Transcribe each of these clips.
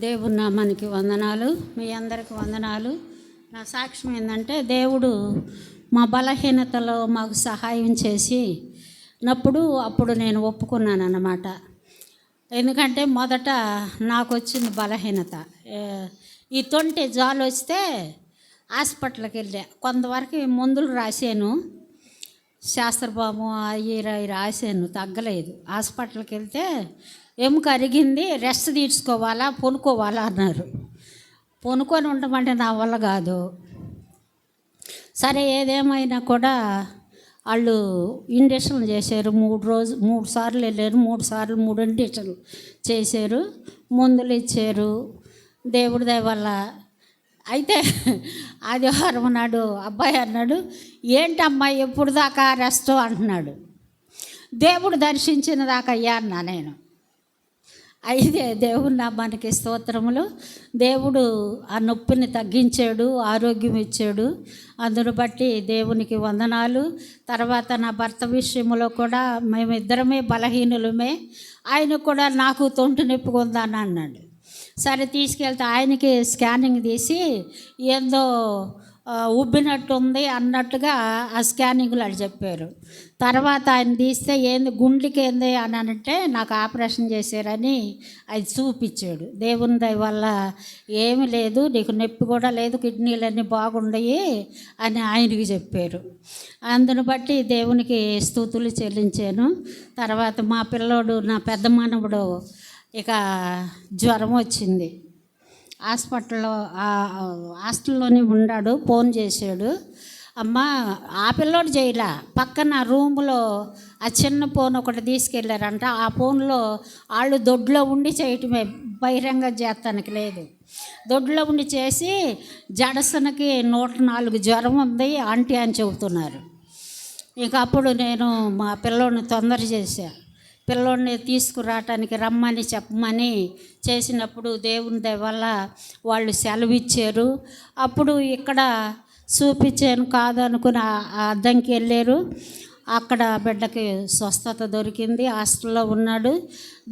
దేవుని నామానికి వందనాలు. మీ అందరికి వందనాలు. నా సాక్ష్యం ఏంటంటే, దేవుడు మా బలహీనతలో మాకు సహాయం చేసి అప్పుడు నేను ఒప్పుకున్నాను అన్నమాట. ఎందుకంటే మొదట నాకు వచ్చింది బలహీనత. ఈ తొంటి జాలు వస్తే హాస్పిటల్కి వెళ్ళా. కొంతవరకు మందులు రాశాను, శాస్త్రబాము అవి రాశాను, తగ్గలేదు. హాస్పిటల్కి వెళ్తే ఎముక అరిగింది, రెస్ట్ తీసుకోవాలా, పొనుకోవాలా అన్నారు. పొనుకొని ఉండమంటే నా వల్ల కాదు. సరే, ఏదేమైనా కూడా వాళ్ళు ఇంజక్షన్లు చేశారు. 3 సార్లు వెళ్ళారు. 3 సార్లు 3 ఇంజక్షన్లు చేశారు, మందులు ఇచ్చారు. దేవుడి దయ వల్ల. అయితే ఆదివారం నాడు అబ్బాయి అన్నాడు, ఏంటమ్మా ఎప్పుడు దాకా రెస్ట్ అంటున్నాడు. దేవుడు దర్శించిన దాకా అయ్యా అన్నా నేను. అయితే దేవుని నామానికి స్తోత్రములు. దేవుడు ఆ నొప్పిని తగ్గించాడు, ఆరోగ్యం ఇచ్చాడు. అందును బట్టి దేవునికి వందనాలు. తర్వాత నా భర్త విషయంలో కూడా మేమిద్దరమే బలహీనులమే. ఆయన కూడా నాకు తొంటి నొప్పి ఉందని అన్నాడు. సరే, తీసుకెళ్తే ఆయనకి స్కానింగ్ తీసి ఏందో ఉబ్బినట్టు ఉంది అన్నట్టుగా ఆ స్కానింగ్లు అని చెప్పారు. తర్వాత ఆయన తీస్తే ఏంది గుండెకి ఏంది అని అంటే నాకు ఆపరేషన్ చేశారని అది చూపించాడు. దేవుని దయ వల్ల ఏమీ లేదు, నీకు నొప్పి కూడా లేదు, కిడ్నీలన్నీ బాగున్నాయి అని ఆయనకి చెప్పారు. అందును బట్టి దేవునికి స్తుతులు చెల్లించాను. తర్వాత మా పిల్లోడు, నా పెద్ద మనవడు ఇక జ్వరం వచ్చింది. హాస్టల్లోనే ఉన్నాడు. ఫోన్ చేశాడు, అమ్మ ఆ పిల్లోడు చేయలే, పక్కన రూమ్లో ఆ చిన్న ఫోన్ ఒకటి తీసుకెళ్ళారంట. ఆ ఫోన్లో వాళ్ళు దొడ్లో ఉండి చేయటమే, బహిరంగ చేస్తానికి లేదు. దొడ్లో ఉండి చేసి జడసనకి 104 జ్వరం ఉంది ఆంటీ అని చెబుతున్నారు. ఇక అప్పుడు నేను మా పిల్లోడిని తొందర చేశా. పిల్లోడిని తీసుకురావటానికి రమ్మని చెప్పమని చేసినప్పుడు దేవుని దయ వల్ల వాళ్ళు సెలవు ఇచ్చారు. అప్పుడు ఇక్కడ చూపించాను కాదనుకుని అద్దంకి వెళ్ళారు. అక్కడ బిడ్డకి స్వస్థత దొరికింది, హాస్టల్లో ఉన్నాడు.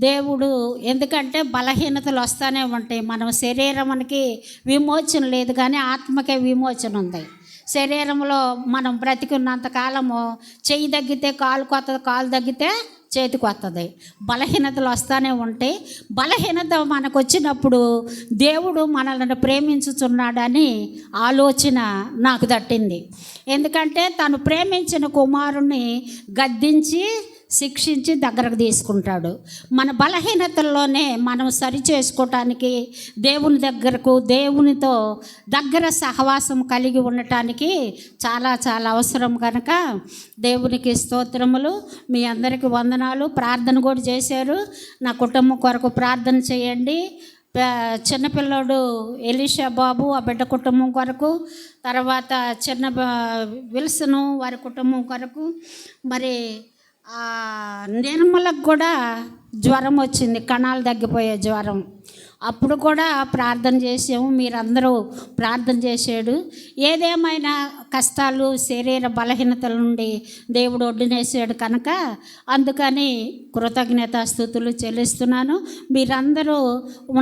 దేవుడు, ఎందుకంటే బలహీనతలు వస్తూనే ఉంటాయి. మనం శరీరానికి విమోచన లేదు, కానీ ఆత్మకే విమోచన ఉంది. శరీరంలో మనం బ్రతికున్నంతకాలము చెయ్యి తగ్గితే కాలు కొత్తది, కాలు తగ్గితే చేతికి వస్తుంది. బలహీనతలు వస్తూనే ఉంటాయి. బలహీనత మనకు వచ్చినప్పుడు దేవుడు మనల్ని ప్రేమించుచున్నాడని ఆలోచన నాకు తట్టింది. ఎందుకంటే తను ప్రేమించిన కుమారుణ్ణి గద్దించి శిక్షించి దగ్గరకు తీసుకుంటాడు. మన బలహీనతల్లోనే మనం సరి చేసుకోవటానికి, దేవుని దగ్గరకు, దేవునితో దగ్గర సహవాసం కలిగి ఉండటానికి చాలా చాలా అవసరం కనుక దేవునికి స్తోత్రములు. మీ అందరికీ వందనాలు. ప్రార్థన కూడా చేశారు. నా కుటుంబం కొరకు ప్రార్థన చేయండి. చిన్నపిల్లోడు ఎలీషా బాబు, ఆ బిడ్డ కుటుంబం కొరకు, తర్వాత చిన్న విల్సను వారి కుటుంబం కొరకు, మరి నిర్మలకు కూడా జ్వరం వచ్చింది, కణాలు తగ్గిపోయే జ్వరం. అప్పుడు కూడా ప్రార్థన చేసాము, మీరందరూ ప్రార్థన చేశాడు. ఏదేమైనా కష్టాలు, శరీర బలహీనతల నుండి దేవుడు ఒడ్డునేసాడు కనుక అందుకని కృతజ్ఞతాస్తుతులు చెల్లిస్తున్నాను. మీరందరూ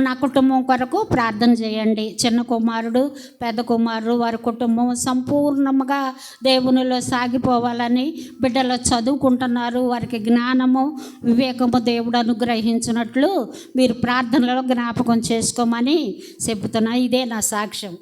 నా కుటుంబం కొరకు ప్రార్థన చేయండి. చిన్న కుమారుడు, పెద్ద కుమారుడు, వారి కుటుంబం సంపూర్ణంగా దేవునిలో సాగిపోవాలని, బిడ్డలు చదువుకుంటున్నారు, వారికి జ్ఞానము, వివేకము దేవుడు అనుగ్రహించినట్లు మీరు ప్రార్థనలో జ్ఞాపకం చేసుకోమని చెబుతున్నా. ఇదే నా సాక్ష్యం.